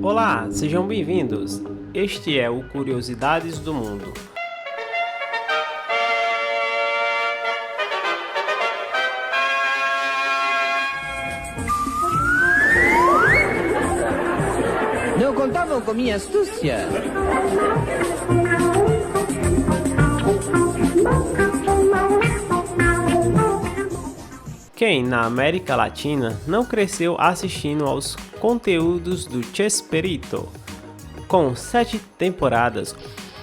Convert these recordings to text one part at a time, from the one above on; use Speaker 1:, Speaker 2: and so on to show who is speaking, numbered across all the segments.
Speaker 1: Olá, sejam bem-vindos. Este é o Curiosidades do Mundo.
Speaker 2: Não contavam com minha astúcia.
Speaker 1: Quem na América Latina não cresceu assistindo aos conteúdos do Chespirito? Com 7 temporadas.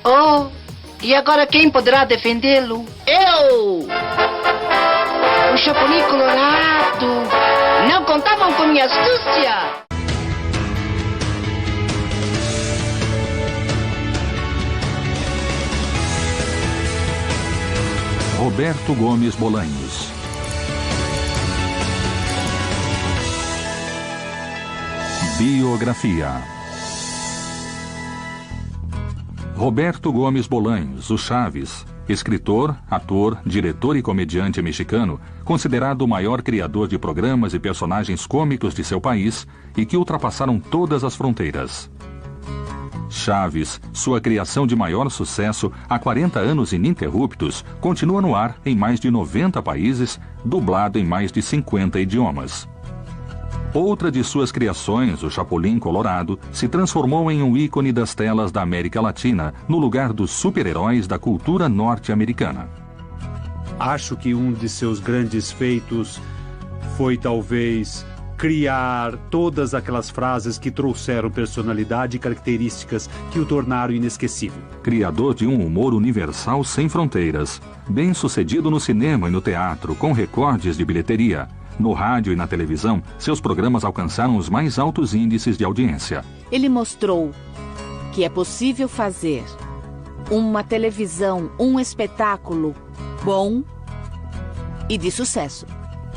Speaker 3: Oh, e agora quem poderá defendê-lo? Eu! O Chapolin Colorado! Não contavam com minha astúcia!
Speaker 4: Roberto Gomes Bolanhos. Biografia. Roberto Gomes Bolanhos, o Chaves, escritor, ator, diretor e comediante mexicano, considerado o maior criador de programas e personagens cômicos de seu país e que ultrapassaram todas as fronteiras. Chaves, sua criação de maior sucesso há 40 anos ininterruptos, continua no ar em mais de 90 países, dublado em mais de 50 idiomas. Outra de suas criações, o Chapolin Colorado, se transformou em um ícone das telas da América Latina, no lugar dos super-heróis da cultura norte-americana.
Speaker 5: Acho que um de seus grandes feitos foi talvez criar todas aquelas frases que trouxeram personalidade e características que o tornaram inesquecível.
Speaker 4: Criador de um humor universal sem fronteiras, bem-sucedido no cinema e no teatro, com recordes de bilheteria. No rádio e na televisão, seus programas alcançaram os mais altos índices de audiência.
Speaker 6: Ele mostrou que é possível fazer uma televisão, um espetáculo bom e de sucesso.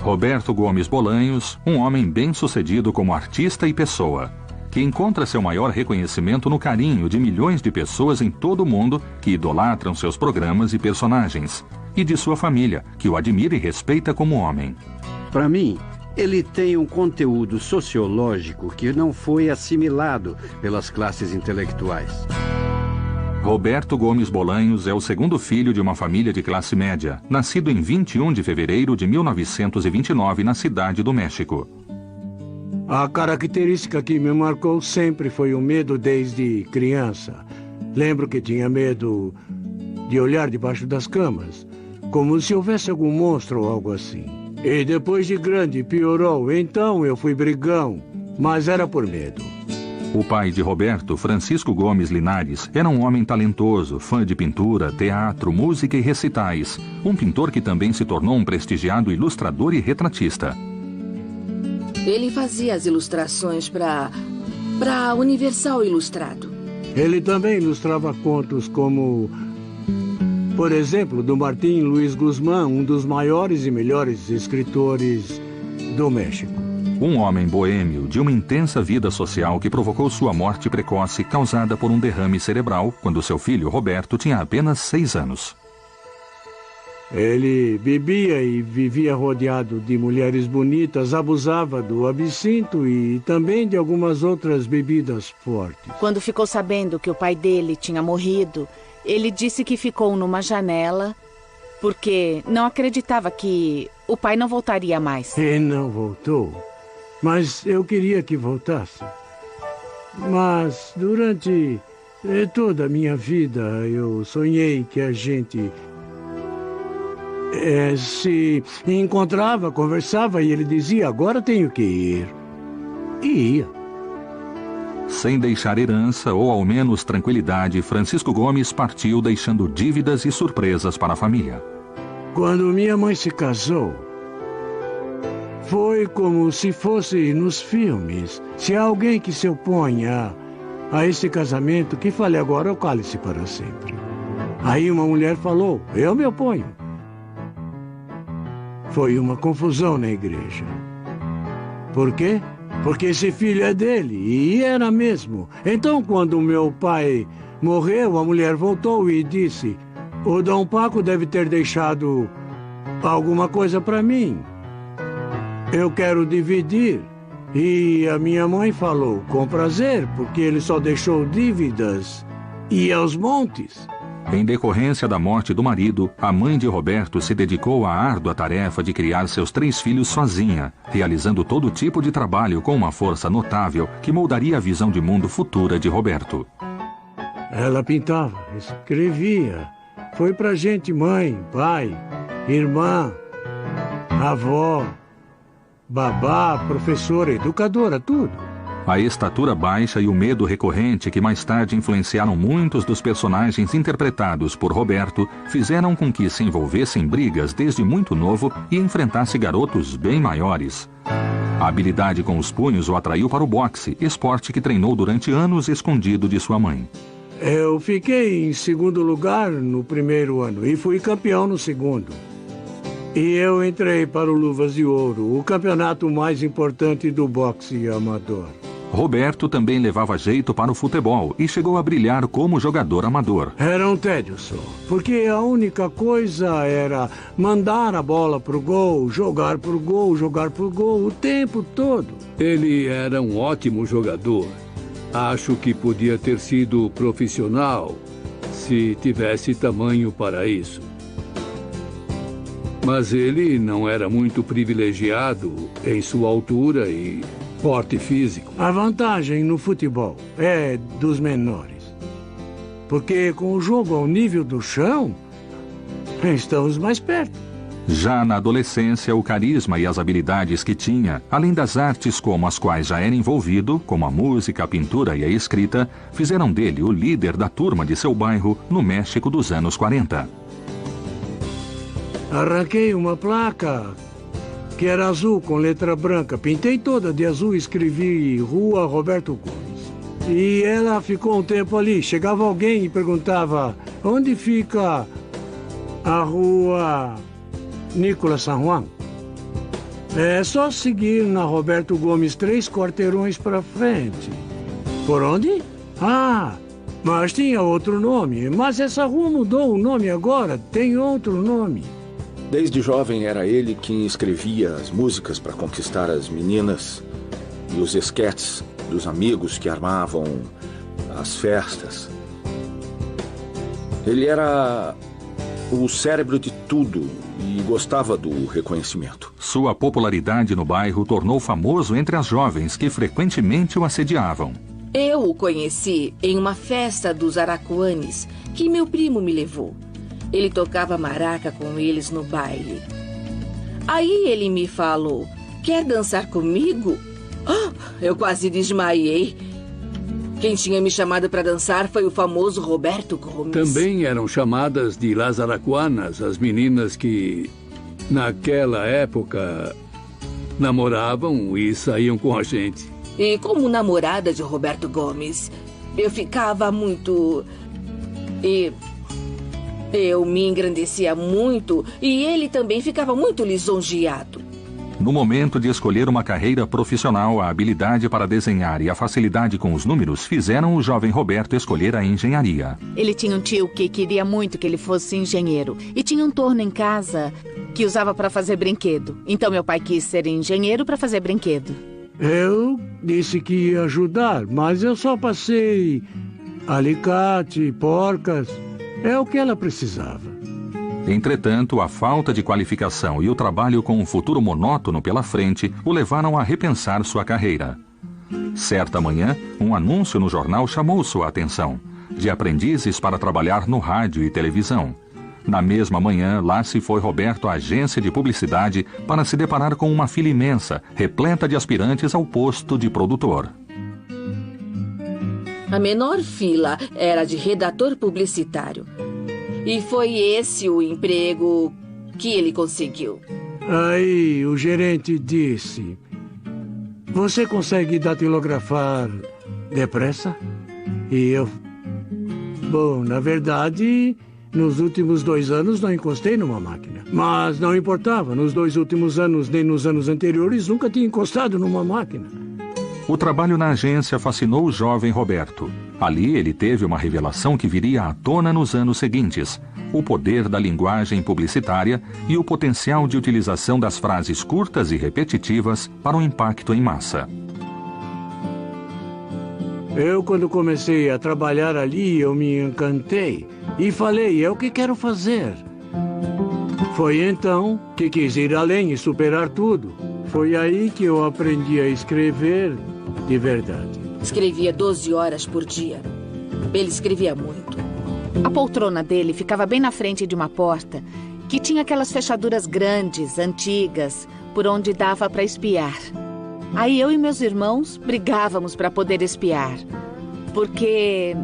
Speaker 4: Roberto Gomes Bolanhos, um homem bem-sucedido como artista e pessoa, que encontra seu maior reconhecimento no carinho de milhões de pessoas em todo o mundo que idolatram seus programas e personagens, e de sua família, que o admira e respeita como homem.
Speaker 7: Para mim, ele tem um conteúdo sociológico que não foi assimilado pelas classes intelectuais.
Speaker 4: Roberto Gomes Bolanhos é o segundo filho de uma família de classe média, nascido em 21 de fevereiro de 1929 na cidade do México.
Speaker 8: A característica que me marcou sempre foi o medo desde criança. Lembro que tinha medo de olhar debaixo das camas, como se houvesse algum monstro ou algo assim. E depois de grande piorou, então eu fui brigão, mas era por medo.
Speaker 4: O pai de Roberto, Francisco Gomes Linares, era um homem talentoso, fã de pintura, teatro, música e recitais. Um pintor que também se tornou um prestigiado ilustrador e retratista.
Speaker 9: Ele fazia as ilustrações para Universal Ilustrado.
Speaker 8: Ele também ilustrava contos como, por exemplo, do Martín Luiz Guzmán, um dos maiores e melhores escritores do México.
Speaker 4: Um homem boêmio de uma intensa vida social que provocou sua morte precoce causada por um derrame cerebral quando seu filho Roberto tinha apenas 6 anos.
Speaker 8: Ele bebia e vivia rodeado de mulheres bonitas, abusava do absinto e também de algumas outras bebidas fortes.
Speaker 6: Quando ficou sabendo que o pai dele tinha morrido, ele disse que ficou numa janela porque não acreditava que o pai não voltaria mais.
Speaker 8: E não voltou. Mas eu queria que voltasse. Mas durante toda a minha vida eu sonhei que a gente se encontrava, conversava e ele dizia, agora tenho que ir. E ia.
Speaker 4: Sem deixar herança ou ao menos tranquilidade, Francisco Gomes partiu deixando dívidas e surpresas para a família.
Speaker 8: Quando minha mãe se casou, foi como se fosse nos filmes. Se há alguém que se opõe a esse casamento, que fale agora ou cale-se para sempre. Aí uma mulher falou, eu me oponho. Foi uma confusão na igreja. Por quê? Porque esse filho é dele, e era mesmo. Então, quando meu pai morreu, a mulher voltou e disse, o Dom Paco deve ter deixado alguma coisa para mim. Eu quero dividir. E a minha mãe falou, com prazer, porque ele só deixou dívidas e aos montes.
Speaker 4: Em decorrência da morte do marido, a mãe de Roberto se dedicou à árdua tarefa de criar seus 3 filhos sozinha, realizando todo tipo de trabalho com uma força notável que moldaria a visão de mundo futura de Roberto.
Speaker 8: Ela pintava, escrevia. Foi pra gente mãe, pai, irmã, avó, babá, professora, educadora, tudo.
Speaker 4: A estatura baixa e o medo recorrente que mais tarde influenciaram muitos dos personagens interpretados por Roberto fizeram com que se envolvesse em brigas desde muito novo e enfrentasse garotos bem maiores. A habilidade com os punhos o atraiu para o boxe, esporte que treinou durante anos escondido de sua mãe.
Speaker 8: Eu fiquei em segundo lugar no primeiro ano e fui campeão no segundo. E eu entrei para o Luvas de Ouro, o campeonato mais importante do boxe amador.
Speaker 4: Roberto também levava jeito para o futebol e chegou a brilhar como jogador amador.
Speaker 8: Era um tédio só, porque a única coisa era mandar a bola pro gol, jogar pro gol, jogar pro gol o tempo todo.
Speaker 10: Ele era um ótimo jogador. Acho que podia ter sido profissional se tivesse tamanho para isso. Mas ele não era muito privilegiado em sua altura e porte físico.
Speaker 8: A vantagem no futebol é dos menores. Porque com o jogo ao nível do chão, estamos mais perto.
Speaker 4: Já na adolescência, o carisma e as habilidades que tinha, além das artes como as quais já era envolvido, como a música, a pintura e a escrita, fizeram dele o líder da turma de seu bairro no México dos anos 40.
Speaker 8: Arranquei uma placa que era azul com letra branca. Pintei toda de azul e escrevi Rua Roberto Gomes. E ela ficou um tempo ali. Chegava alguém e perguntava, onde fica a Rua Nicolas San Juan? É só seguir na Roberto Gomes 3 quarteirões para frente. Por onde? Ah, mas tinha outro nome. Mas essa rua mudou o nome agora. Tem outro nome.
Speaker 11: Desde jovem era ele quem escrevia as músicas para conquistar as meninas e os esquetes dos amigos que armavam as festas. Ele era o cérebro de tudo e gostava do reconhecimento.
Speaker 4: Sua popularidade no bairro tornou famoso entre as jovens que frequentemente o assediavam.
Speaker 9: Eu o conheci em uma festa dos Aracuanes que meu primo me levou. Ele tocava maraca com eles no baile. Aí ele me falou, quer dançar comigo? Oh, eu quase desmaiei. Quem tinha me chamado para dançar foi o famoso Roberto Gomes.
Speaker 10: Também eram chamadas de Las Aracuanas, as meninas que, naquela época, namoravam e saíam com a gente.
Speaker 9: E como namorada de Roberto Gomes, eu ficava muito... Eu me engrandecia muito e ele também ficava muito lisonjeado.
Speaker 4: No momento de escolher uma carreira profissional, a habilidade para desenhar e a facilidade com os números fizeram o jovem Roberto escolher a engenharia.
Speaker 6: Ele tinha um tio que queria muito que ele fosse engenheiro. E tinha um torno em casa que usava para fazer brinquedo. Então meu pai quis ser engenheiro para fazer brinquedo.
Speaker 8: Eu disse que ia ajudar, mas eu só passei alicate, porcas... É o que ela precisava.
Speaker 4: Entretanto, a falta de qualificação e o trabalho com um futuro monótono pela frente o levaram a repensar sua carreira. Certa manhã, um anúncio no jornal chamou sua atenção, de aprendizes para trabalhar no rádio e televisão. Na mesma manhã, lá se foi Roberto à agência de publicidade para se deparar com uma fila imensa, repleta de aspirantes ao posto de produtor.
Speaker 9: A menor fila era de redator publicitário. E foi esse o emprego que ele conseguiu.
Speaker 8: Aí o gerente disse, você consegue datilografar depressa? E eu... Bom, na verdade, nos últimos 2 anos não encostei numa máquina. Mas não importava, nos 2 últimos anos nem nos anos anteriores nunca tinha encostado numa máquina.
Speaker 4: O trabalho na agência fascinou o jovem Roberto. Ali ele teve uma revelação que viria à tona nos anos seguintes: o poder da linguagem publicitária e o potencial de utilização das frases curtas e repetitivas para um impacto em massa.
Speaker 8: Eu, quando comecei a trabalhar ali, eu me encantei e falei, é o que quero fazer. Foi então que quis ir além e superar tudo. Foi aí que eu aprendi a escrever de verdade.
Speaker 9: Escrevia 12 horas por dia. Ele escrevia muito.
Speaker 6: A poltrona dele ficava bem na frente de uma porta que tinha aquelas fechaduras grandes, antigas, por onde dava para espiar. Aí eu e meus irmãos brigávamos para poder espiar, porque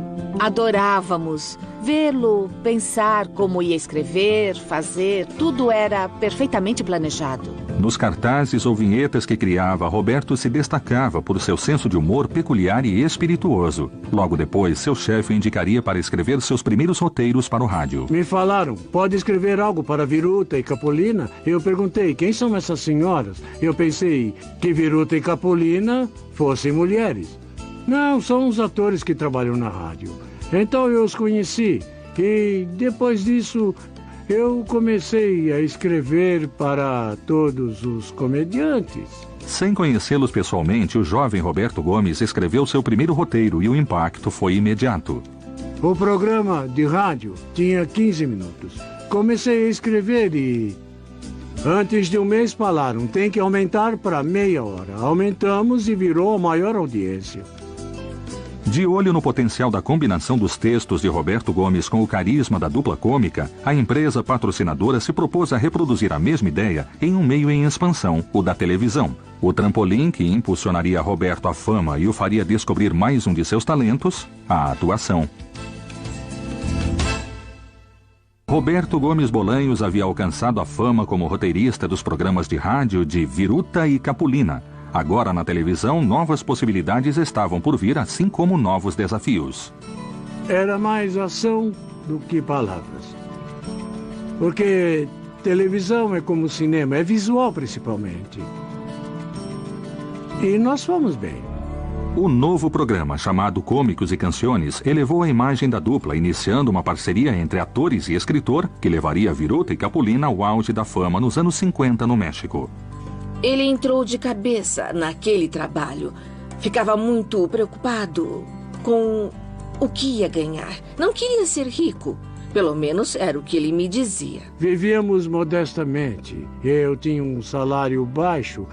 Speaker 6: adorávamos vê-lo, pensar como ia escrever, fazer, tudo era perfeitamente planejado.
Speaker 4: Nos cartazes ou vinhetas que criava, Roberto se destacava por seu senso de humor peculiar e espirituoso. Logo depois, seu chefe o indicaria para escrever seus primeiros roteiros para o rádio.
Speaker 8: Me falaram, pode escrever algo para Viruta e Capolina? Eu perguntei, quem são essas senhoras? Eu pensei que Viruta e Capolina fossem mulheres. Não, são os atores que trabalham na rádio. Então eu os conheci e depois disso eu comecei a escrever para todos os comediantes.
Speaker 4: Sem conhecê-los pessoalmente, o jovem Roberto Gomes escreveu seu primeiro roteiro e o impacto foi imediato.
Speaker 8: O programa de rádio tinha 15 minutos. Comecei a escrever e antes de um mês falaram, tem que aumentar para meia hora. Aumentamos e virou a maior audiência.
Speaker 4: De olho no potencial da combinação dos textos de Roberto Gomes com o carisma da dupla cômica, a empresa patrocinadora se propôs a reproduzir a mesma ideia em um meio em expansão, o da televisão. O trampolim que impulsionaria Roberto à fama e o faria descobrir mais um de seus talentos, a atuação. Roberto Gomes Bolanhos havia alcançado a fama como roteirista dos programas de rádio de Viruta e Capolina. Agora, na televisão, novas possibilidades estavam por vir, assim como novos desafios.
Speaker 8: Era mais ação do que palavras. Porque televisão é como cinema, é visual principalmente. E nós fomos bem.
Speaker 4: O novo programa, chamado Cômicos e Canciones, elevou a imagem da dupla, iniciando uma parceria entre atores e escritor que levaria Viruta e Capolina ao auge da fama nos anos 50 no México.
Speaker 9: Ele entrou de cabeça naquele trabalho. Ficava muito preocupado com o que ia ganhar. Não queria ser rico. Pelo menos era o que ele me dizia.
Speaker 8: Vivíamos modestamente. Eu tinha um salário baixo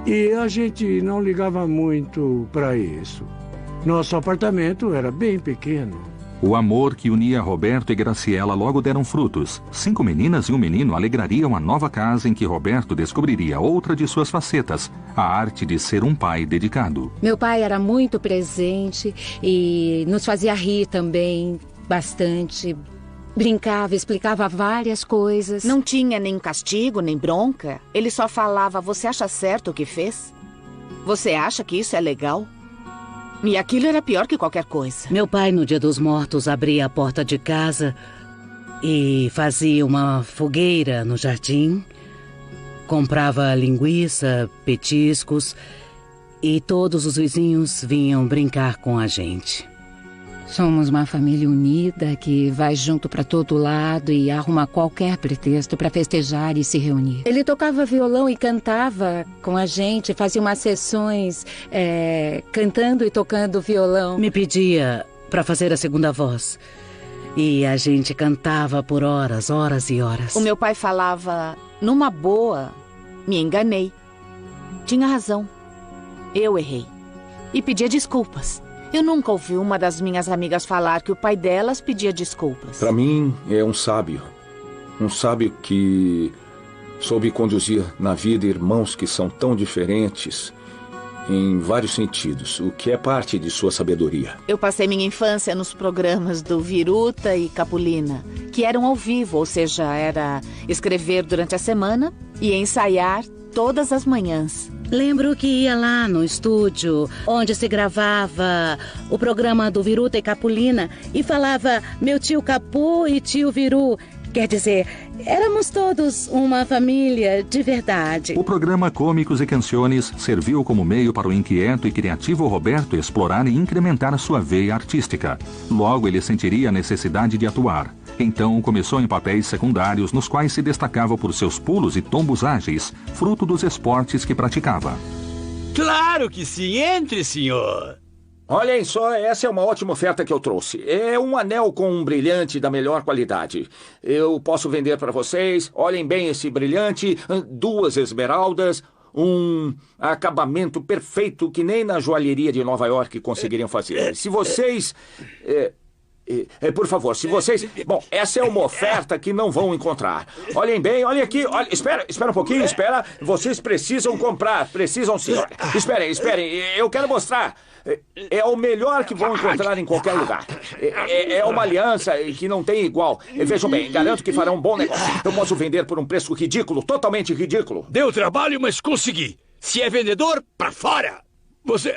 Speaker 8: e a gente não ligava muito para isso. Nosso apartamento era bem pequeno.
Speaker 4: O amor que unia Roberto e Graciela logo deram frutos. 5 meninas e um menino alegrariam a nova casa em que Roberto descobriria outra de suas facetas, a arte de ser um pai dedicado.
Speaker 12: Meu pai era muito presente e nos fazia rir também bastante. Brincava, explicava várias coisas.
Speaker 6: Não tinha nem castigo, nem bronca. Ele só falava, você acha certo o que fez? Você acha que isso é legal? E aquilo era pior que qualquer coisa.
Speaker 13: Meu pai, no Dia dos Mortos, abria a porta de casa e fazia uma fogueira no jardim. Comprava linguiça, petiscos e todos os vizinhos vinham brincar com a gente.
Speaker 12: Somos uma família unida que vai junto para todo lado e arruma qualquer pretexto para festejar e se reunir. Ele tocava violão e cantava com a gente, fazia umas sessões cantando e tocando violão.
Speaker 13: Me pedia para fazer a segunda voz e a gente cantava por horas, horas e horas.
Speaker 6: O meu pai falava, numa boa, me enganei. Tinha razão. Eu errei. E pedia desculpas. Eu nunca ouvi uma das minhas amigas falar que o pai delas pedia desculpas.
Speaker 11: Para mim, é um sábio. Um sábio que soube conduzir na vida irmãos que são tão diferentes em vários sentidos, o que é parte de sua sabedoria.
Speaker 6: Eu passei minha infância nos programas do Viruta e Capolina, que eram ao vivo, ou seja, era escrever durante a semana e ensaiar todas as manhãs.
Speaker 13: Lembro que ia lá no estúdio, onde se gravava o programa do Viruta e Capolina, e falava meu tio Capu e tio Viru. Quer dizer, éramos todos uma família de verdade.
Speaker 4: O programa Cômicos e Canciones serviu como meio para o inquieto e criativo Roberto explorar e incrementar sua veia artística. Logo ele sentiria a necessidade de atuar. Então começou em papéis secundários nos quais se destacava por seus pulos e tombos ágeis, fruto dos esportes que praticava.
Speaker 14: Claro que sim, entre, senhor.
Speaker 11: Olhem só, essa é uma ótima oferta que eu trouxe. É um anel com um brilhante da melhor qualidade. Eu posso vender para vocês. Olhem bem esse brilhante, 2 esmeraldas, um acabamento perfeito que nem na joalheria de Nova York conseguiriam fazer. Se vocês... por favor, se vocês... Bom, essa é uma oferta que não vão encontrar. Olhem bem, olhem aqui. Olha, espera um pouquinho, espera. Vocês precisam comprar, precisam sim. Olha, esperem, eu quero mostrar. É o melhor que vão encontrar em qualquer lugar. É uma aliança que não tem igual. Vejam bem, garanto que fará um bom negócio. Eu posso vender por um preço ridículo, totalmente ridículo.
Speaker 14: Deu trabalho, mas consegui. Se é vendedor, pra fora. Você...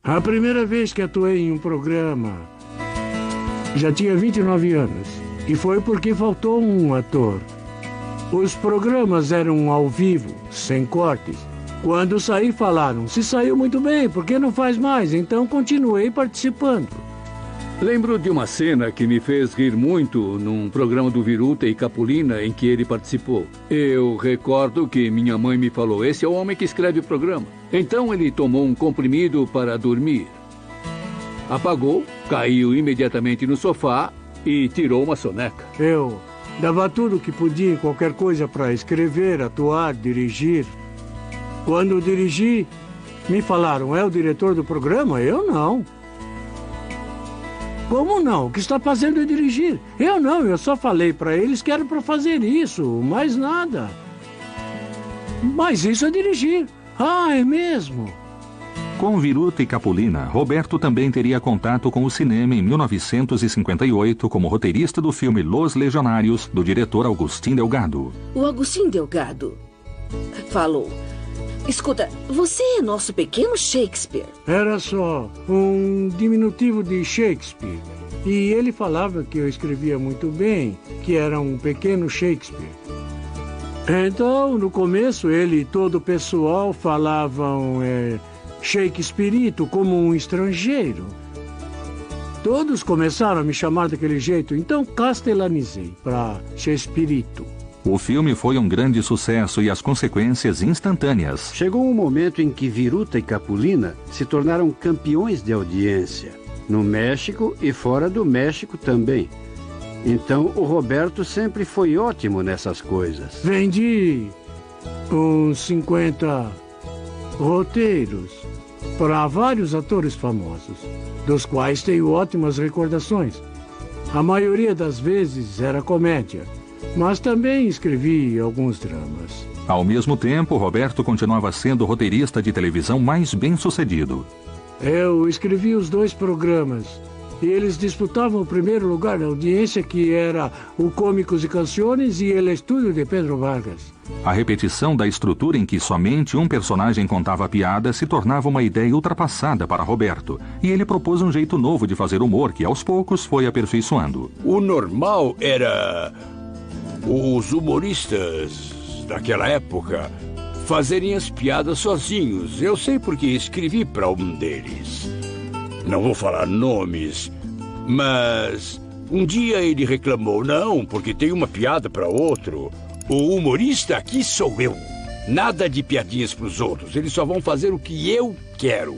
Speaker 8: A primeira vez que atuei em um programa, já tinha 29 anos. E foi porque faltou um ator. Os programas eram ao vivo, sem cortes. Quando saí, falaram, se saiu muito bem, por que não faz mais? Então continuei participando.
Speaker 10: Lembro de uma cena que me fez rir muito num programa do Viruta e Capulina em que ele participou. Eu recordo que minha mãe me falou, esse é o homem que escreve o programa. Então ele tomou um comprimido para dormir. Apagou, caiu imediatamente no sofá e tirou uma soneca.
Speaker 8: Eu dava tudo que podia em qualquer coisa para escrever, atuar, dirigir. Quando dirigi, me falaram, é o diretor do programa? Eu não. Como não? O que está fazendo é dirigir. Eu não, eu só falei para eles que era para fazer isso, mais nada. Mas isso é dirigir. Ah, é mesmo?
Speaker 4: Com Viruta e Capulina, Roberto também teria contato com o cinema em 1958 como roteirista do filme Los Legionários, do diretor Agustín Delgado.
Speaker 9: O Agustín Delgado falou... Escuta, você é nosso pequeno Shakespeare.
Speaker 8: Era só um diminutivo de Shakespeare. E ele falava que eu escrevia muito bem, que era um pequeno Shakespeare. Então, no começo, ele e todo o pessoal falavam Shakespearito como um estrangeiro. Todos começaram a me chamar daquele jeito, então castelanizei para Shakespearito.
Speaker 4: O filme foi um grande sucesso e as consequências instantâneas.
Speaker 7: Chegou um momento em que Viruta e Capulina se tornaram campeões de audiência, no México e fora do México também. Então, o Roberto sempre foi ótimo nessas coisas.
Speaker 8: Vendi uns 50 roteiros para vários atores famosos, dos quais tenho ótimas recordações. A maioria das vezes era comédia. Mas também escrevi alguns dramas.
Speaker 4: Ao mesmo tempo, Roberto continuava sendo o roteirista de televisão mais bem-sucedido.
Speaker 8: Eu escrevi os 2 programas. E eles disputavam o primeiro lugar na audiência, que era o Cômicos e Canções e El Estúdio de Pedro Vargas.
Speaker 4: A repetição da estrutura em que somente um personagem contava piada se tornava uma ideia ultrapassada para Roberto. E ele propôs um jeito novo de fazer humor que, aos poucos, foi aperfeiçoando.
Speaker 14: O normal era... os humoristas daquela época fazerem as piadas sozinhos. Eu sei porque escrevi para um deles. Não vou falar nomes, mas um dia ele reclamou, não, porque tem uma piada para outro. O humorista aqui sou eu. Nada de piadinhas para os outros. Eles só vão fazer o que eu quero.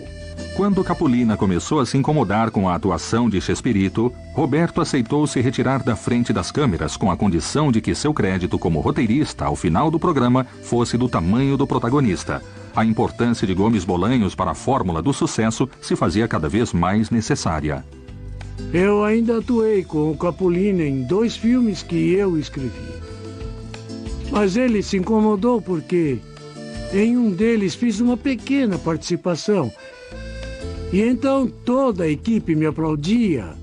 Speaker 4: Quando Capulina começou a se incomodar com a atuação de Chespirito, Roberto aceitou se retirar da frente das câmeras com a condição de que seu crédito como roteirista ao final do programa fosse do tamanho do protagonista. A importância de Gomes Bolanhos para a fórmula do sucesso se fazia cada vez mais necessária.
Speaker 8: Eu ainda atuei com o Capulina em 2 filmes que eu escrevi. Mas ele se incomodou porque em um deles fiz uma pequena participação. E então toda a equipe me aplaudia.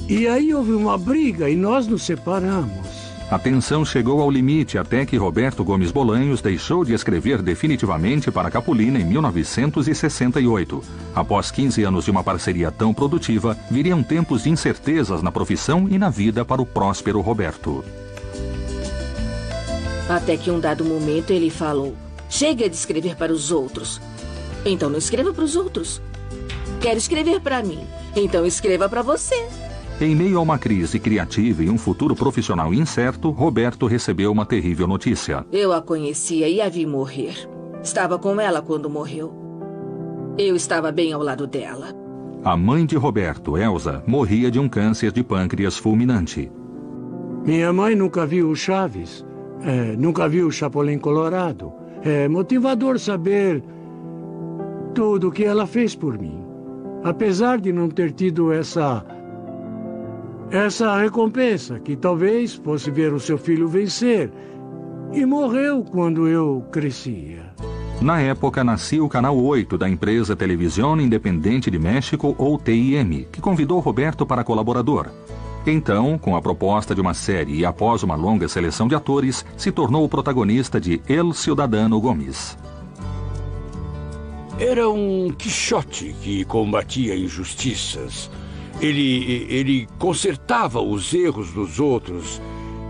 Speaker 8: E aí houve uma briga e nós nos separamos.
Speaker 4: A tensão chegou ao limite até que Roberto Gomes Bolanhos deixou de escrever definitivamente para Capulina em 1968. Após 15 anos de uma parceria tão produtiva, viriam tempos de incertezas na profissão e na vida para o próspero Roberto.
Speaker 9: Até que um dado momento ele falou, chega de escrever para os outros. Então não escreva para os outros. Quero escrever para mim. Então escreva para você.
Speaker 4: Em meio a uma crise criativa e um futuro profissional incerto, Roberto recebeu uma terrível notícia.
Speaker 9: Eu a conhecia e a vi morrer. Estava com ela quando morreu. Eu estava bem ao lado dela.
Speaker 4: A mãe de Roberto, Elsa, morria de um câncer de pâncreas fulminante.
Speaker 8: Minha mãe nunca viu o Chaves, nunca viu o Chapolin Colorado. É motivador saber tudo o que ela fez por mim. Apesar de não ter tido essa recompensa, que talvez fosse ver o seu filho vencer. E morreu quando eu crescia.
Speaker 4: Na época, nascia o Canal 8 da empresa Televisão Independente de México, ou TIM, que convidou Roberto para colaborador. Então, com a proposta de uma série e após uma longa seleção de atores, se tornou o protagonista de El Ciudadano Gomes.
Speaker 14: Era um Quixote que combatia injustiças. Ele consertava os erros dos outros.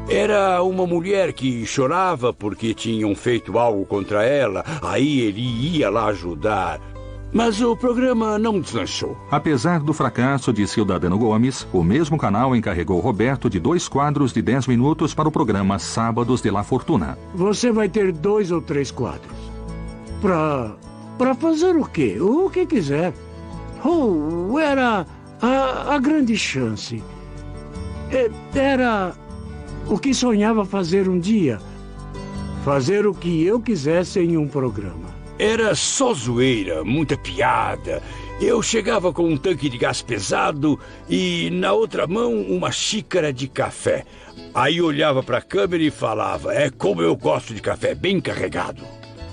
Speaker 14: Era uma mulher que chorava porque tinham feito algo contra ela. Aí ele ia lá ajudar. Mas o programa não deslanchou.
Speaker 4: Apesar do fracasso de Ciudadano Gomes, o mesmo canal encarregou Roberto de 2 quadros de 10 minutos para o programa Sábados de La Fortuna.
Speaker 8: Você vai ter 2 ou 3 quadros. Pra fazer o quê? O que quiser. Era a grande chance. Era o que sonhava fazer um dia. Fazer o que eu quisesse em um programa.
Speaker 14: Era só zoeira, muita piada. Eu chegava com um tanque de gás pesado e, na outra mão, uma xícara de café. Aí olhava para a câmera e falava: é como eu gosto de café, bem carregado.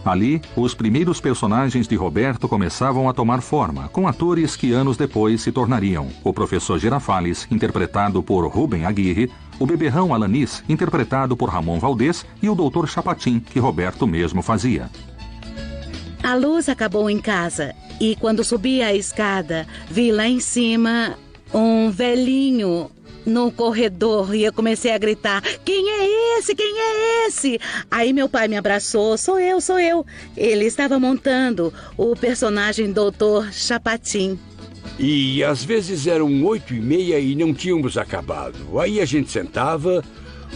Speaker 4: Ali, os primeiros personagens de Roberto começavam a tomar forma, com atores que anos depois se tornariam o professor Girafales, interpretado por Rubem Aguirre, o beberrão Alanis, interpretado por Ramon Valdez, e o doutor Chapatin, que Roberto mesmo fazia.
Speaker 12: A luz acabou em casa e quando subi a escada, vi lá em cima um velhinho no corredor e eu comecei a gritar: quem é esse? Quem é esse? Aí meu pai me abraçou: sou eu. Ele estava montando o personagem Doutor Chapatin.
Speaker 14: E às vezes eram 8h30 e não tínhamos acabado. Aí a gente sentava,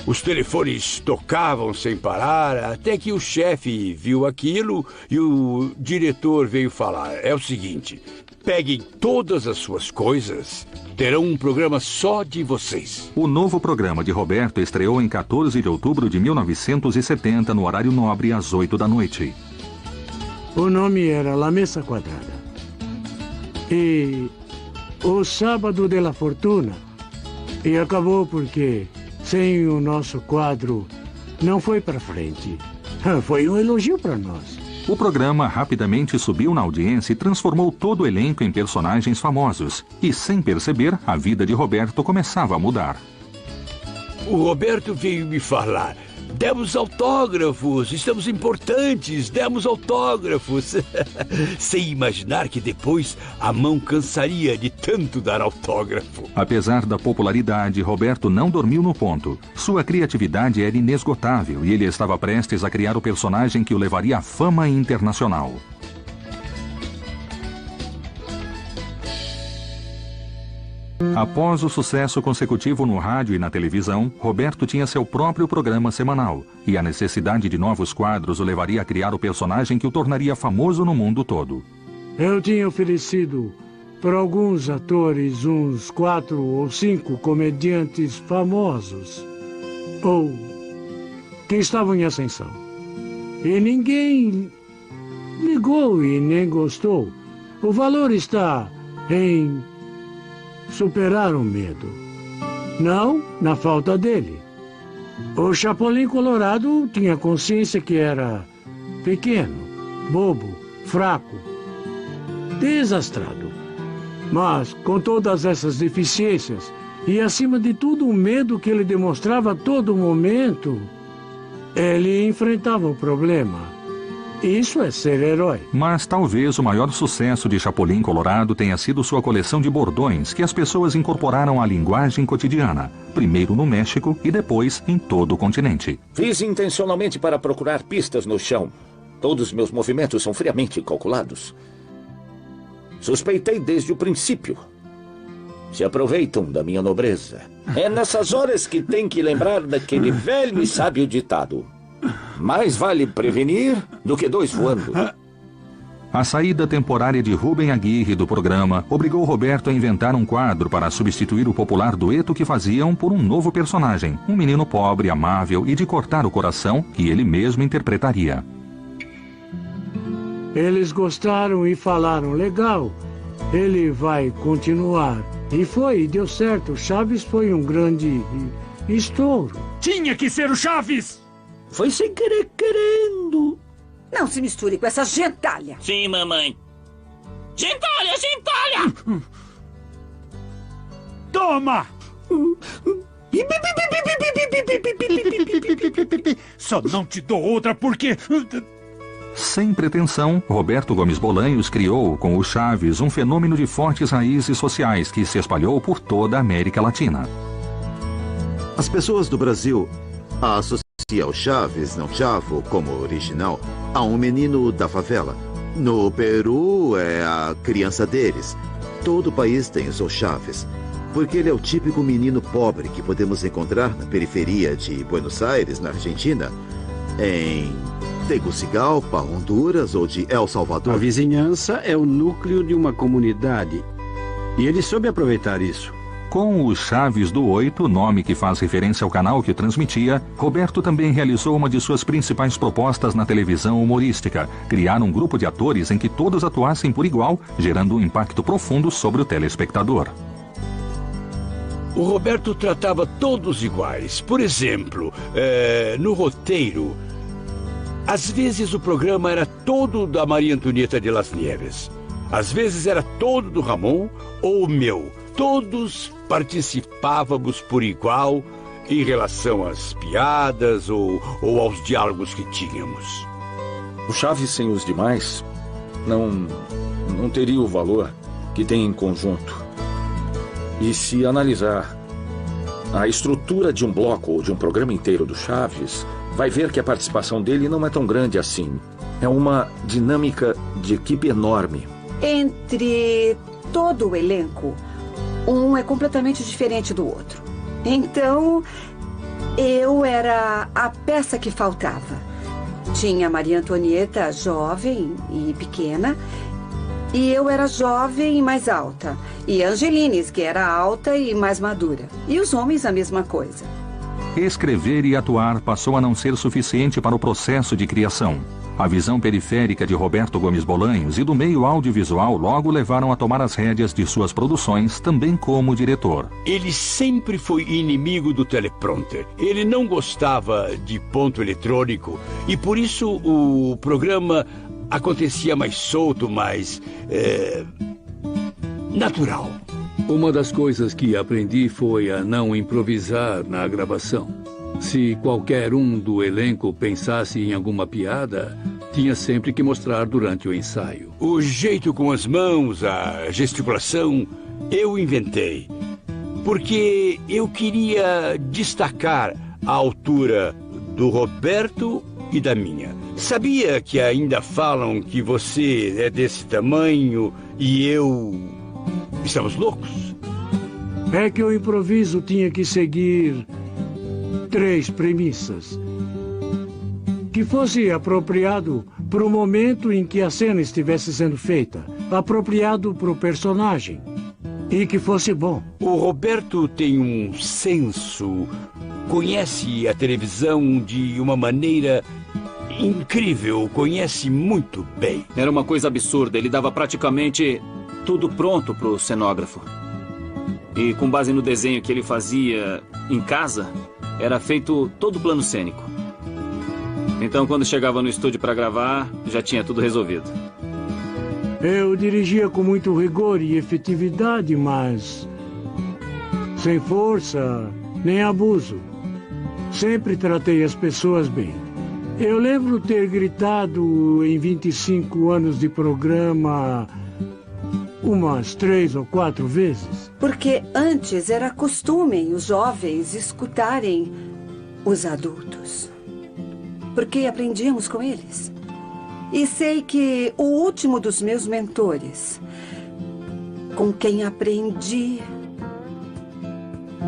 Speaker 14: os telefones tocavam sem parar, até que o chefe viu aquilo e o diretor veio falar: é o seguinte, peguem todas as suas coisas, terão um programa só de vocês.
Speaker 4: O novo programa de Roberto estreou em 14 de outubro de 1970, no horário nobre, às 8 da noite.
Speaker 8: O nome era La Mesa Quadrada. E o Sábado de la Fortuna. E acabou porque, sem o nosso quadro, não foi para frente. Foi um elogio para nós.
Speaker 4: O programa rapidamente subiu na audiência e transformou todo o elenco em personagens famosos. E, sem perceber, a vida de Roberto começava a mudar.
Speaker 14: O Roberto veio me falar: demos autógrafos, estamos importantes, demos autógrafos. Sem imaginar que depois a mão cansaria de tanto dar autógrafo.
Speaker 4: Apesar da popularidade, Roberto não dormiu no ponto. Sua criatividade era inesgotável e ele estava prestes a criar o personagem que o levaria à fama internacional. Após o sucesso consecutivo no rádio e na televisão, Roberto tinha seu próprio programa semanal, e a necessidade de novos quadros o levaria a criar o personagem que o tornaria famoso no mundo todo.
Speaker 8: Eu tinha oferecido para alguns atores uns 4 ou 5 comediantes famosos, ou que estavam em ascensão. E ninguém ligou e nem gostou. O valor está em superar o medo, não na falta dele. O Chapolin Colorado tinha consciência que era pequeno, bobo, fraco, desastrado. Mas, com todas essas deficiências, e acima de tudo o medo que ele demonstrava a todo momento, ele enfrentava o problema. Isso é ser herói.
Speaker 4: Mas talvez o maior sucesso de Chapolin Colorado tenha sido sua coleção de bordões que as pessoas incorporaram à linguagem cotidiana, primeiro no México e depois em todo o continente.
Speaker 11: Fiz intencionalmente para procurar pistas no chão. Todos meus movimentos são friamente calculados. Suspeitei desde o princípio. Se aproveitam da minha nobreza. É nessas horas que tem que lembrar daquele velho e sábio ditado: mais vale prevenir do que 2 voando.
Speaker 4: A saída temporária de Rubem Aguirre do programa obrigou Roberto a inventar um quadro para substituir o popular dueto que faziam por um novo personagem, um menino pobre, amável e de cortar o coração que ele mesmo interpretaria.
Speaker 8: Eles gostaram e falaram, legal, ele vai continuar. E deu certo. Chaves foi um grande estouro.
Speaker 15: Tinha que ser o Chaves!
Speaker 16: Foi sem querer querendo.
Speaker 17: Não se misture com essa gentalha.
Speaker 16: Sim, mamãe. Gentalha, gentalha!
Speaker 15: Toma! Só não te dou outra porque...
Speaker 4: Sem pretensão, Roberto Gomes Bolanhos criou, com o Chaves, um fenômeno de fortes raízes sociais que se espalhou por toda a América Latina.
Speaker 18: As pessoas do Brasil associam o Chaves, não Chavo, como original, a um menino da favela. No Peru é a criança deles. Todo o país tem o seu Chaves, porque ele é o típico menino pobre que podemos encontrar na periferia de Buenos Aires, na Argentina, em Tegucigalpa, Honduras ou de El Salvador.
Speaker 7: A vizinhança é o núcleo de uma comunidade e ele soube aproveitar isso.
Speaker 4: Com o Chaves do 8, nome que faz referência ao canal que transmitia, Roberto também realizou uma de suas principais propostas na televisão humorística, criar um grupo de atores em que todos atuassem por igual, gerando um impacto profundo sobre o telespectador.
Speaker 14: O Roberto tratava todos iguais. Por exemplo, no roteiro, às vezes o programa era todo da Maria Antonieta de Las Nieves. Às vezes era todo do Ramon ou o meu. Todos participávamos por igual em relação às piadas ou aos diálogos que tínhamos.
Speaker 11: O Chaves sem os demais não teria o valor que tem em conjunto. E se analisar a estrutura de um bloco ou de um programa inteiro do Chaves, vai ver que a participação dele não é tão grande assim. É uma dinâmica de equipe enorme.
Speaker 17: Entre todo o elenco, um é completamente diferente do outro. Então, eu era a peça que faltava. Tinha a Maria Antonieta jovem e pequena, e eu era jovem e mais alta. E a Angelines, que era alta e mais madura. E os homens a mesma coisa.
Speaker 4: Escrever e atuar passou a não ser suficiente para o processo de criação. A visão periférica de Roberto Gomes Bolanhos e do meio audiovisual logo levaram a tomar as rédeas de suas produções, também como diretor.
Speaker 14: Ele sempre foi inimigo do teleprompter. Ele não gostava de ponto eletrônico e por isso o programa acontecia mais solto, mais natural.
Speaker 10: Uma das coisas que aprendi foi a não improvisar na gravação. Se qualquer um do elenco pensasse em alguma piada, tinha sempre que mostrar durante o ensaio.
Speaker 14: O jeito com as mãos, a gesticulação, eu inventei. Porque eu queria destacar a altura do Roberto e da minha. Sabia que ainda falam que você é desse tamanho e eu... Estamos loucos?
Speaker 8: É que o improviso tinha que seguir 3 premissas. Que fosse apropriado para o momento em que a cena estivesse sendo feita. Apropriado para o personagem. E que fosse bom.
Speaker 14: O Roberto tem um senso, conhece a televisão de uma maneira incrível, conhece muito bem.
Speaker 19: Era uma coisa absurda, ele dava praticamente tudo pronto para o cenógrafo. E com base no desenho que ele fazia em casa, era feito todo o plano cênico. Então, quando chegava no estúdio para gravar, já tinha tudo resolvido.
Speaker 8: Eu dirigia com muito rigor e efetividade, mas sem força nem abuso. Sempre tratei as pessoas bem. Eu lembro ter gritado em 25 anos de programa umas 3 ou 4 vezes.
Speaker 17: Porque antes era costume os jovens escutarem os adultos. Porque aprendíamos com eles. E sei que o último dos meus mentores, com quem aprendi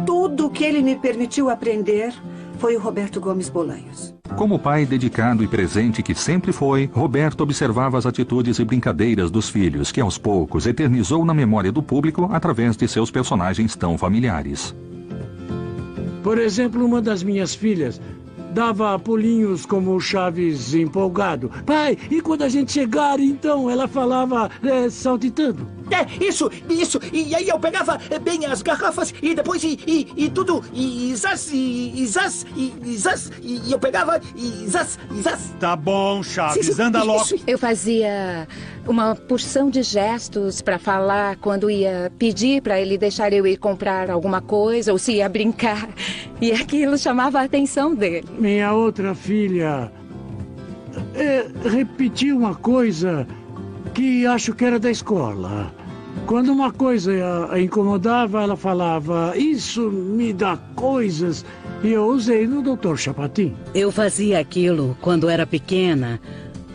Speaker 17: tudo o que ele me permitiu aprender, foi o Roberto Gomes Bolanhos.
Speaker 4: Como pai dedicado e presente que sempre foi, Roberto observava as atitudes e brincadeiras dos filhos, que aos poucos eternizou na memória do público através de seus personagens tão familiares.
Speaker 8: Por exemplo, uma das minhas filhas dava pulinhos como o Chaves empolgado. Pai, e quando a gente chegar, então? Ela falava saltitando.
Speaker 16: Isso. E aí eu pegava bem as garrafas e depois e tudo. E eu pegava e zaz.
Speaker 15: Tá bom, Chaves,
Speaker 12: Sim,
Speaker 15: anda logo.
Speaker 12: Eu fazia uma porção de gestos para falar quando ia pedir para ele deixar eu ir comprar alguma coisa ou se ia brincar. E aquilo chamava a atenção dele.
Speaker 8: Minha outra filha repetiu uma coisa que acho que era da escola. Quando uma coisa a incomodava, ela falava, isso me dá coisas. E eu usei no Dr. Chapatin.
Speaker 13: Eu fazia aquilo quando era pequena.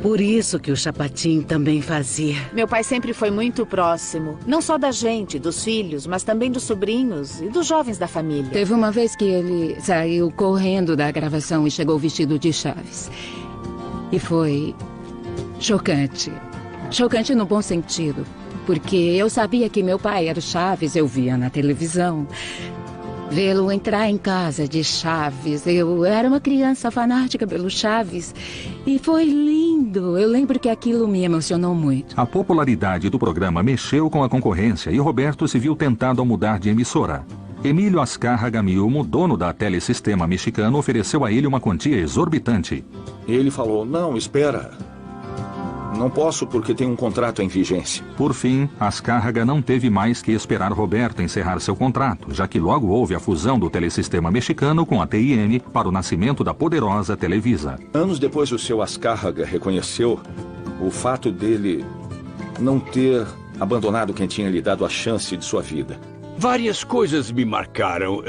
Speaker 13: Por isso que o Chapatin também fazia.
Speaker 6: Meu pai sempre foi muito próximo. Não só da gente, dos filhos, mas também dos sobrinhos e dos jovens da família.
Speaker 12: Teve uma vez que ele saiu correndo da gravação e chegou vestido de Chaves. E foi chocante. Chocante no bom sentido. Porque eu sabia que meu pai era o Chaves, eu via na televisão. Vê-lo entrar em casa de Chaves. Eu era uma criança fanática pelo Chaves. E foi lindo. Eu lembro que aquilo me emocionou muito.
Speaker 4: A popularidade do programa mexeu com a concorrência e Roberto se viu tentado a mudar de emissora. Emílio Azcárraga Milmo, dono da Telesistema Mexicano, ofereceu a ele uma quantia exorbitante.
Speaker 11: Ele falou, não, espera. Não posso porque tem um contrato em vigência.
Speaker 4: Por fim, Azcárraga não teve mais que esperar Roberto encerrar seu contrato, já que logo houve a fusão do Telesistema Mexicano com a TIM para o nascimento da poderosa Televisa.
Speaker 11: Anos depois, o seu Azcárraga reconheceu o fato dele não ter abandonado quem tinha lhe dado a chance de sua vida.
Speaker 14: Várias coisas me marcaram,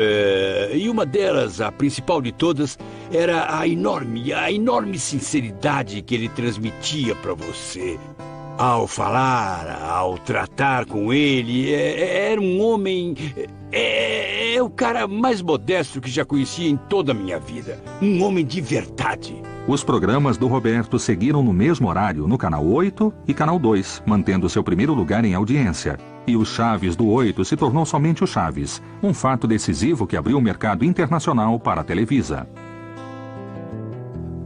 Speaker 14: e uma delas, a principal de todas, era a enorme sinceridade que ele transmitia para você. Ao falar, ao tratar com ele, era um homem... É o cara mais modesto que já conheci em toda a minha vida. Um homem de verdade.
Speaker 4: Os programas do Roberto seguiram no mesmo horário no Canal 8 e Canal 2, mantendo seu primeiro lugar em audiência. E o Chaves do 8 se tornou somente o Chaves, um fato decisivo que abriu o mercado internacional para a Televisa.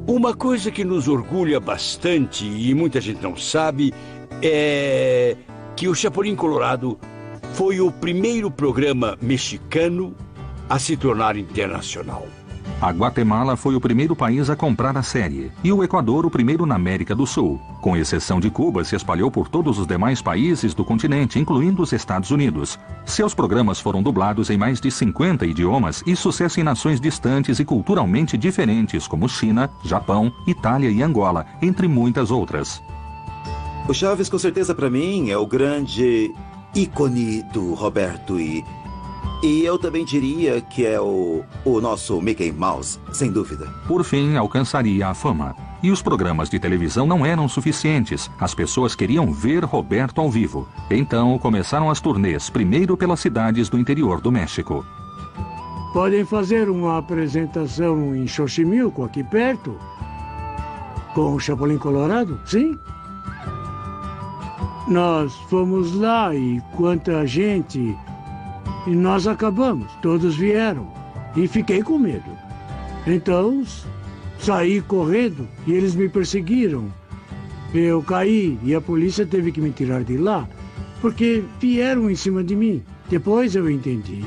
Speaker 14: Uma coisa que nos orgulha bastante, e muita gente não sabe, é que o Chapulin Colorado foi o primeiro programa mexicano a se tornar internacional.
Speaker 4: A Guatemala foi o primeiro país a comprar a série, e o Equador o primeiro na América do Sul. Com exceção de Cuba, se espalhou por todos os demais países do continente, incluindo os Estados Unidos. Seus programas foram dublados em mais de 50 idiomas e sucesso em nações distantes e culturalmente diferentes, como China, Japão, Itália e Angola, entre muitas outras.
Speaker 18: O Chaves, com certeza, para mim, é o grande ícone do Roberto E eu também diria que é o nosso Mickey Mouse, sem dúvida.
Speaker 4: Por fim, alcançaria a fama. E os programas de televisão não eram suficientes. As pessoas queriam ver Roberto ao vivo. Então, começaram as turnês, primeiro pelas cidades do interior do México.
Speaker 8: Podem fazer uma apresentação em Xochimilco, aqui perto? Com o Chapulin Colorado? Sim? Nós fomos lá e quanta gente... E nós acabamos, todos vieram. E fiquei com medo. Então, saí correndo e eles me perseguiram. Eu caí e a polícia teve que me tirar de lá, porque vieram em cima de mim. Depois eu entendi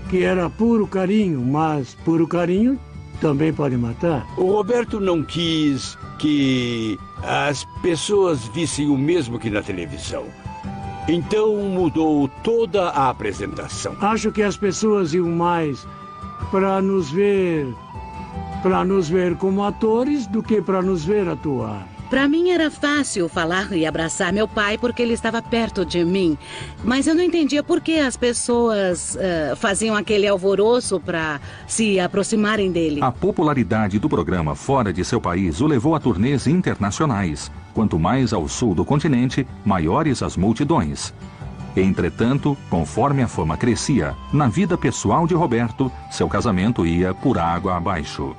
Speaker 8: que era puro carinho, mas puro carinho também pode matar.
Speaker 14: O Roberto não quis que as pessoas vissem o mesmo que na televisão. Então mudou toda a apresentação.
Speaker 8: Acho que as pessoas iam mais para nos ver como atores do que para nos ver atuar.
Speaker 13: Para mim era fácil falar e abraçar meu pai porque ele estava perto de mim. Mas eu não entendia por que as pessoas faziam aquele alvoroço para se aproximarem dele.
Speaker 4: A popularidade do programa fora de seu país o levou a turnês internacionais. Quanto mais ao sul do continente, maiores as multidões. Entretanto, conforme a fama crescia, na vida pessoal de Roberto, seu casamento ia por água abaixo.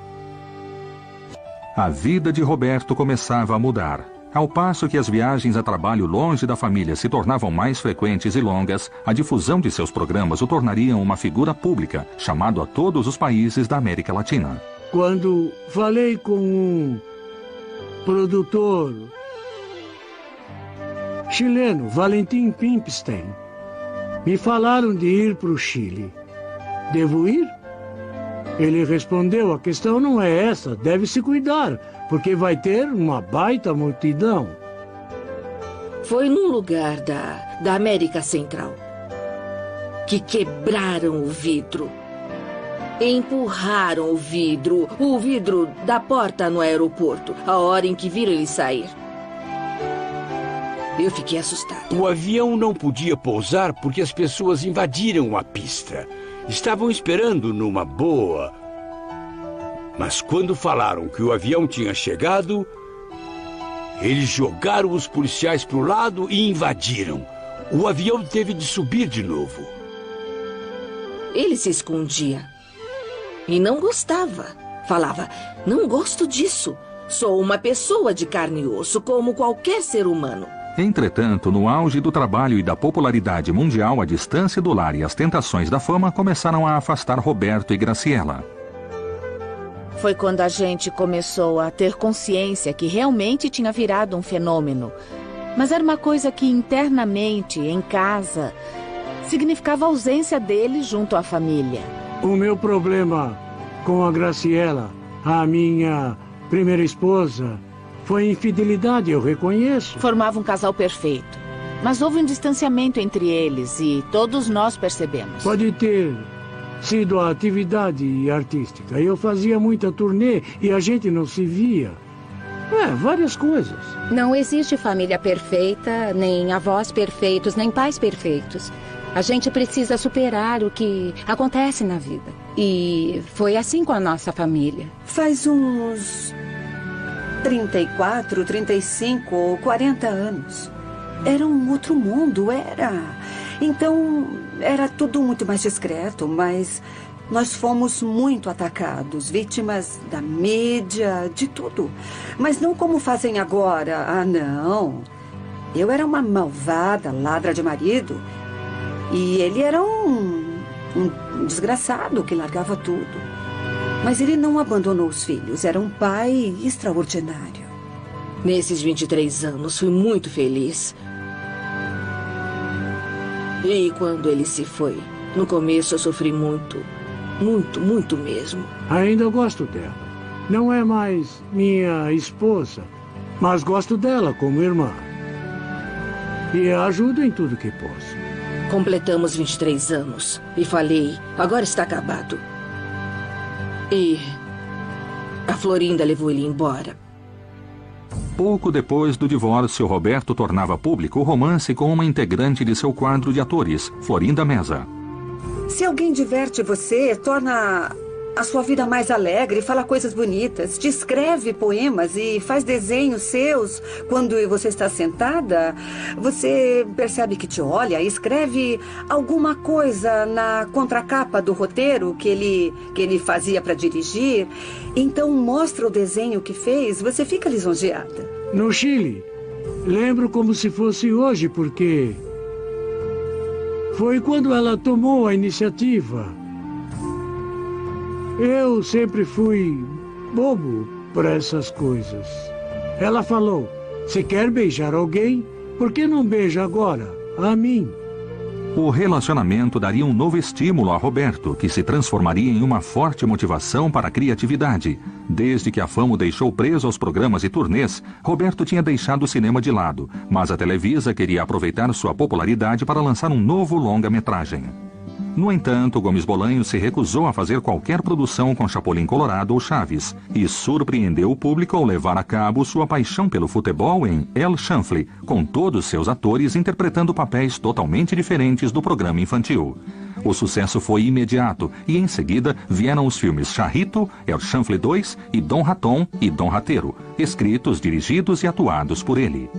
Speaker 4: A vida de Roberto começava a mudar. Ao passo que as viagens a trabalho longe da família se tornavam mais frequentes e longas, a difusão de seus programas o tornariam uma figura pública, chamado a todos os países da América Latina.
Speaker 8: Quando falei com um produtor chileno, Valentim Pimstein, me falaram de ir para o Chile. Devo ir? Ele respondeu, a questão não é essa, deve se cuidar, porque vai ter uma baita multidão.
Speaker 9: Foi num lugar da América Central que quebraram o vidro. Empurraram o vidro da porta no aeroporto, a hora em que viram ele sair. Eu fiquei assustada.
Speaker 14: O avião não podia pousar porque as pessoas invadiram a pista. Estavam esperando numa boa. Mas quando falaram que o avião tinha chegado, eles jogaram os policiais para o lado e invadiram. O avião teve de subir de novo.
Speaker 9: Ele se escondia. E não gostava. Falava, não gosto disso. Sou uma pessoa de carne e osso, como qualquer ser humano.
Speaker 4: Entretanto, no auge do trabalho e da popularidade mundial, a distância do lar e as tentações da fama começaram a afastar Roberto e Graciela.
Speaker 6: Foi quando a gente começou a ter consciência que realmente tinha virado um fenômeno. Mas era uma coisa que internamente, em casa, significava a ausência dele junto à família.
Speaker 8: O meu problema com a Graciela, a minha primeira esposa, foi infidelidade, eu reconheço.
Speaker 6: Formava um casal perfeito. Mas houve um distanciamento entre eles e todos nós percebemos.
Speaker 8: Pode ter sido a atividade artística. Eu fazia muita turnê e a gente não se via. Várias coisas.
Speaker 12: Não existe família perfeita, nem avós perfeitos, nem pais perfeitos. A gente precisa superar o que acontece na vida. E foi assim com a nossa família.
Speaker 17: Faz uns 34, 35 ou 40 anos. Era um outro mundo, era. Então, era tudo muito mais discreto, mas nós fomos muito atacados, vítimas da mídia, de tudo. Mas não como fazem agora. Ah, não. Eu era uma malvada ladra de marido e ele era um desgraçado que largava tudo. Mas ele não abandonou os filhos. Era um pai extraordinário.
Speaker 9: Nesses 23 anos, fui muito feliz. E quando ele se foi, no começo eu sofri muito. Muito, muito mesmo.
Speaker 8: Ainda gosto dela. Não é mais minha esposa, mas gosto dela como irmã. E a ajudo em tudo que posso.
Speaker 9: Completamos 23 anos. E falei, agora está acabado. E a Florinda levou ele embora.
Speaker 4: Pouco depois do divórcio, Roberto tornava público o romance com uma integrante de seu quadro de atores, Florinda Meza.
Speaker 17: Se alguém diverte você, torna a sua vida mais alegre, fala coisas bonitas, te escreve poemas e faz desenhos seus. Quando você está sentada, você percebe que te olha e escreve alguma coisa na contracapa do roteiro que ele fazia para dirigir. Então mostra o desenho que fez, você fica lisonjeada.
Speaker 8: No Chile, lembro como se fosse hoje, porque foi quando ela tomou a iniciativa. Eu sempre fui bobo para essas coisas. Ela falou, se quer beijar alguém, por que não beija agora? A mim.
Speaker 4: O relacionamento daria um novo estímulo a Roberto, que se transformaria em uma forte motivação para a criatividade. Desde que a fama o deixou preso aos programas e turnês, Roberto tinha deixado o cinema de lado, mas a Televisa queria aproveitar sua popularidade para lançar um novo longa-metragem. No entanto, Gomes Bolanhos se recusou a fazer qualquer produção com Chapolin Colorado ou Chaves, e surpreendeu o público ao levar a cabo sua paixão pelo futebol em El Chanfle, com todos seus atores interpretando papéis totalmente diferentes do programa infantil. O sucesso foi imediato, e em seguida vieram os filmes Charrito, El Chanfle 2 e Dom Raton e Dom Rateiro, escritos, dirigidos e atuados por ele.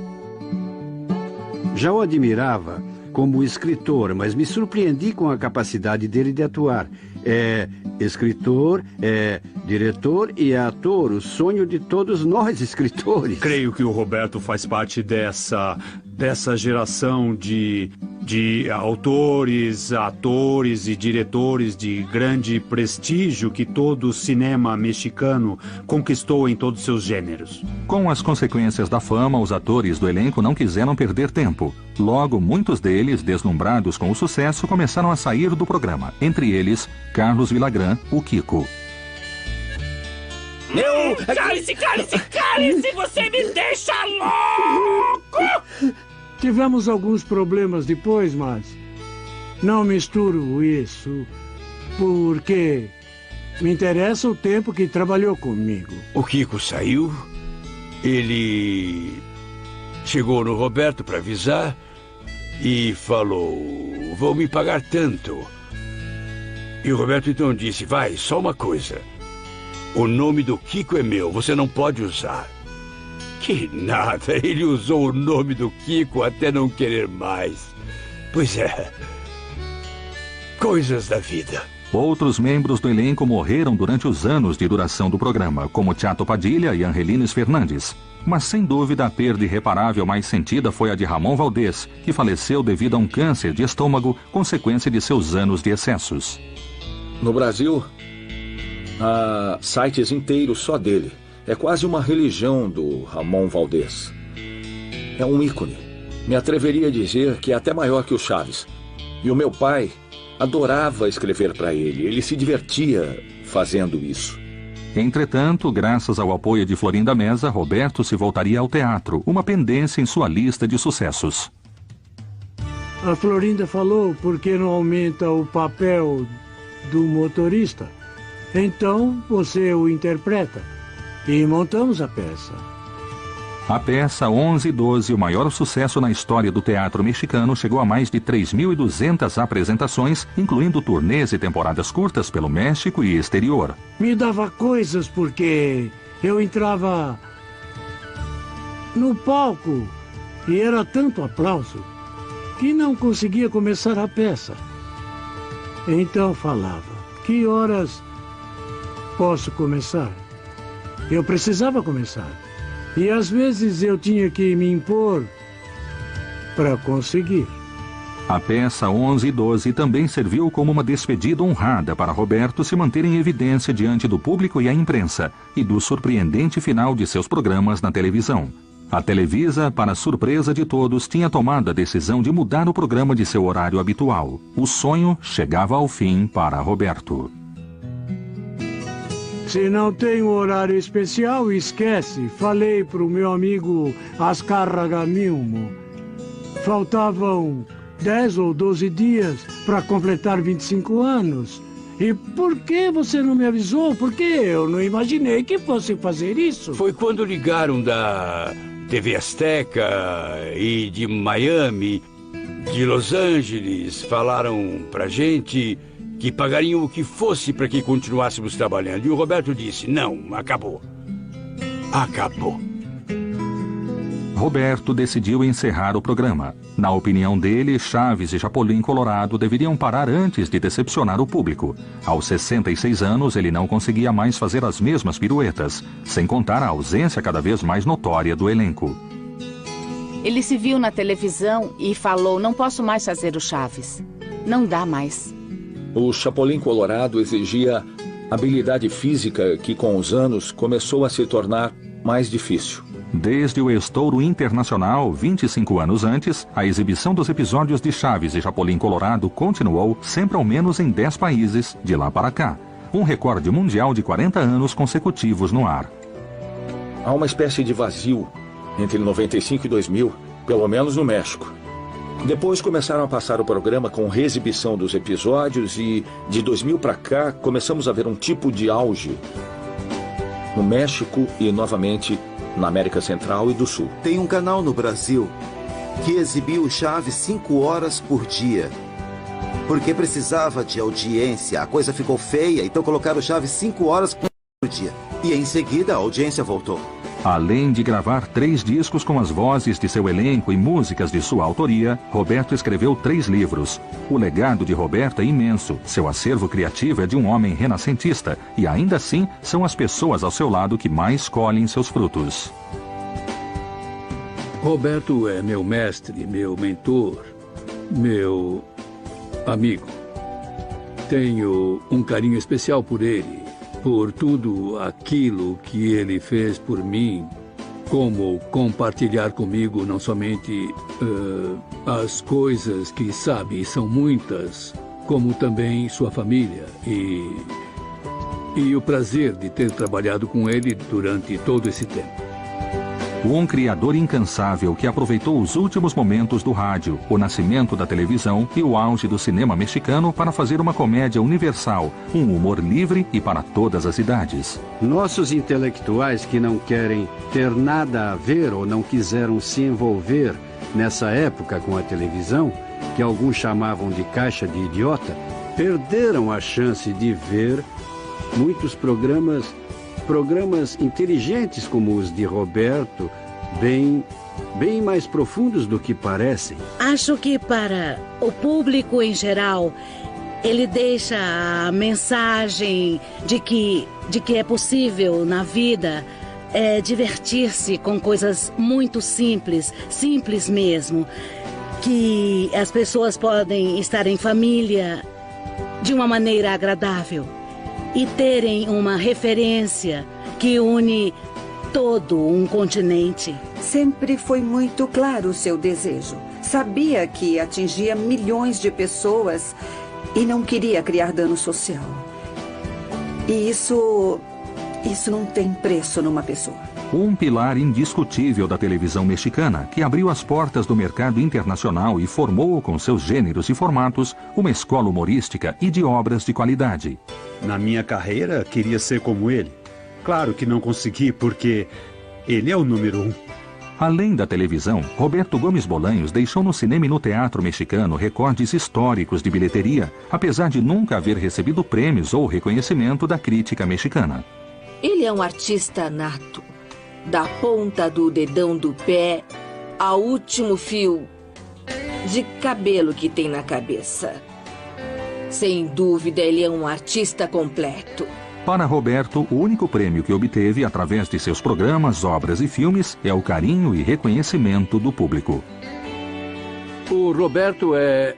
Speaker 7: Já o admirava como escritor, mas me surpreendi com a capacidade dele de atuar. É escritor, é diretor e é ator, o sonho de todos nós escritores.
Speaker 5: Creio que o Roberto faz parte dessa geração de autores, atores e diretores de grande prestígio que todo o cinema mexicano conquistou em todos seus gêneros.
Speaker 4: Com as consequências da fama, os atores do elenco não quiseram perder tempo. Logo, muitos deles, deslumbrados com o sucesso, começaram a sair do programa. Entre eles, Carlos Villagrán, o Kiko.
Speaker 16: Cale-se! Você me deixa louco!
Speaker 8: Tivemos alguns problemas depois, mas não misturo isso, porque me interessa o tempo que trabalhou comigo.
Speaker 14: O Kiko saiu, ele chegou no Roberto para avisar e falou, vou me pagar tanto. E o Roberto então disse, vai, só uma coisa, o nome do Kiko é meu, você não pode usar. Que nada, ele usou o nome do Kiko até não querer mais. Pois é, coisas da vida.
Speaker 4: Outros membros do elenco morreram durante os anos de duração do programa, como Chato Padilha e Angelines Fernandes. Mas sem dúvida a perda irreparável mais sentida foi a de Ramon Valdés, que faleceu devido a um câncer de estômago, consequência de seus anos de excessos.
Speaker 11: No Brasil, há sites inteiros só dele. É quase uma religião do Ramon Valdés. É um ícone. Me atreveria a dizer que é até maior que o Chaves. E o meu pai adorava escrever para ele. Ele se divertia fazendo isso.
Speaker 4: Entretanto, graças ao apoio de Florinda Meza, Roberto se voltaria ao teatro, uma pendência em sua lista de sucessos.
Speaker 8: A Florinda falou por que não aumenta o papel do motorista. Então você o interpreta. E montamos a peça.
Speaker 4: A peça 11 e 12, o maior sucesso na história do teatro mexicano, chegou a mais de 3.200 apresentações, incluindo turnês e temporadas curtas pelo México e exterior.
Speaker 8: Me dava coisas porque eu entrava no palco e era tanto aplauso que não conseguia começar a peça. Então falava, que horas posso começar? Eu precisava começar. E às vezes eu tinha que me impor para conseguir.
Speaker 4: A peça 11 e 12 também serviu como uma despedida honrada para Roberto se manter em evidência diante do público e a imprensa, e do surpreendente final de seus programas na televisão. A Televisa, para surpresa de todos, tinha tomado a decisão de mudar o programa de seu horário habitual. O sonho chegava ao fim para Roberto.
Speaker 8: Se não tem um horário especial, esquece. Falei para o meu amigo Azcárraga Milmo. Faltavam 10 ou 12 dias para completar 25 anos. E por que você não me avisou? Porque eu não imaginei que fosse fazer isso.
Speaker 14: Foi quando ligaram da TV Azteca e de Miami, de Los Angeles, falaram pra gente que pagariam o que fosse para que continuássemos trabalhando. E o Roberto disse, não, acabou. Acabou.
Speaker 4: Roberto decidiu encerrar o programa. Na opinião dele, Chaves e Chapolin Colorado deveriam parar antes de decepcionar o público. Aos 66 anos, ele não conseguia mais fazer as mesmas piruetas, sem contar a ausência cada vez mais notória do elenco.
Speaker 6: Ele se viu na televisão e falou, não posso mais fazer o Chaves. Não dá mais.
Speaker 11: O Chapolin Colorado exigia habilidade física que, com os anos, começou a se tornar mais difícil.
Speaker 4: Desde o estouro internacional, 25 anos antes, a exibição dos episódios de Chaves e Chapolin Colorado continuou sempre ao menos em 10 países, de lá para cá. Um recorde mundial de 40 anos consecutivos no ar.
Speaker 11: Há uma espécie de vazio entre 95 e 2000, pelo menos no México. Depois começaram a passar o programa com reexibição dos episódios e, de 2000 para cá, começamos a ver um tipo de auge no México e, novamente, na América Central e do Sul.
Speaker 18: Tem um canal no Brasil que exibiu o Chaves 5 horas por dia. Porque precisava de audiência, a coisa ficou feia, então colocaram o Chaves 5 horas por dia. E em seguida a audiência voltou.
Speaker 4: Além de gravar 3 discos com as vozes de seu elenco e músicas de sua autoria, Roberto escreveu 3 livros. O legado de Roberto é imenso, seu acervo criativo é de um homem renascentista, e ainda assim são as pessoas ao seu lado que mais colhem seus frutos.
Speaker 10: Roberto é meu mestre, meu mentor, meu amigo. Tenho um carinho especial por ele, por tudo aquilo que ele fez por mim, como compartilhar comigo não somente as coisas que sabe, são muitas, como também sua família e o prazer de ter trabalhado com ele durante todo esse tempo.
Speaker 4: Um criador incansável que aproveitou os últimos momentos do rádio, o nascimento da televisão e o auge do cinema mexicano para fazer uma comédia universal, um humor livre e para todas as idades.
Speaker 7: Nossos intelectuais que não querem ter nada a ver ou não quiseram se envolver nessa época com a televisão, que alguns chamavam de caixa de idiota, perderam a chance de ver muitos programas inteligentes como os de Roberto, bem mais profundos do que parecem.
Speaker 13: Acho que para o público em geral, ele deixa a mensagem de que é possível na vida divertir-se com coisas muito simples mesmo, que as pessoas podem estar em família de uma maneira agradável e terem uma referência que une todo um continente.
Speaker 17: Sempre foi muito claro o seu desejo. Sabia que atingia milhões de pessoas e não queria criar dano social. E isso não tem preço numa pessoa.
Speaker 4: Um pilar indiscutível da televisão mexicana, que abriu as portas do mercado internacional e formou, com seus gêneros e formatos, uma escola humorística e de obras de qualidade.
Speaker 5: Na minha carreira, queria ser como ele. Claro que não consegui, porque ele é o número 1.
Speaker 4: Além da televisão, Roberto Gomes Bolanhos deixou no cinema e no teatro mexicano recordes históricos de bilheteria, apesar de nunca haver recebido prêmios ou reconhecimento da crítica mexicana.
Speaker 9: Ele é um artista nato. Da ponta do dedão do pé ao último fio de cabelo que tem na cabeça. Sem dúvida, ele é um artista completo.
Speaker 4: Para Roberto, o único prêmio que obteve através de seus programas, obras e filmes é o carinho e reconhecimento do público.
Speaker 10: O Roberto é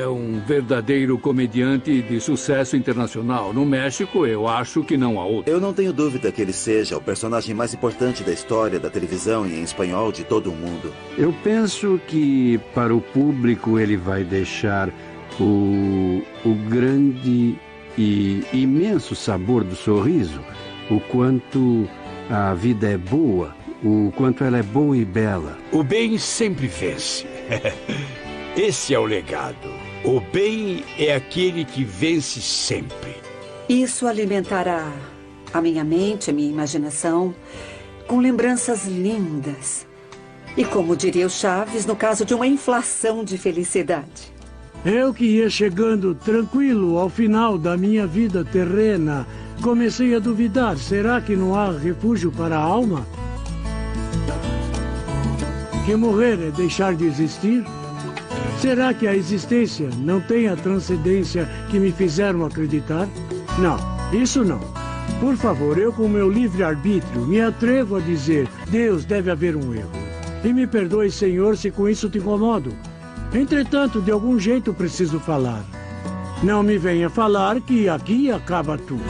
Speaker 10: um verdadeiro comediante de sucesso internacional. No México, eu acho que não há outro.
Speaker 18: Eu não tenho dúvida que ele seja o personagem mais importante da história da televisão e em espanhol de todo o mundo.
Speaker 7: Eu penso que para o público ele vai deixar o grande e imenso sabor do sorriso, o quanto a vida é boa, o quanto ela é boa e bela.
Speaker 14: O bem sempre vence. Esse é o legado. O bem é aquele que vence sempre.
Speaker 17: Isso alimentará a minha mente, a minha imaginação, com lembranças lindas. E como diria o Chaves, no caso de uma inflação de felicidade.
Speaker 8: Eu que ia chegando tranquilo ao final da minha vida terrena, comecei a duvidar, será que não há refúgio para a alma? Que morrer é deixar de existir? Será que a existência não tem a transcendência que me fizeram acreditar? Não, isso não. Por favor, eu com meu livre-arbítrio me atrevo a dizer, Deus, deve haver um erro. E me perdoe, Senhor, se com isso te incomodo. Entretanto, de algum jeito preciso falar. Não me venha falar que aqui acaba tudo.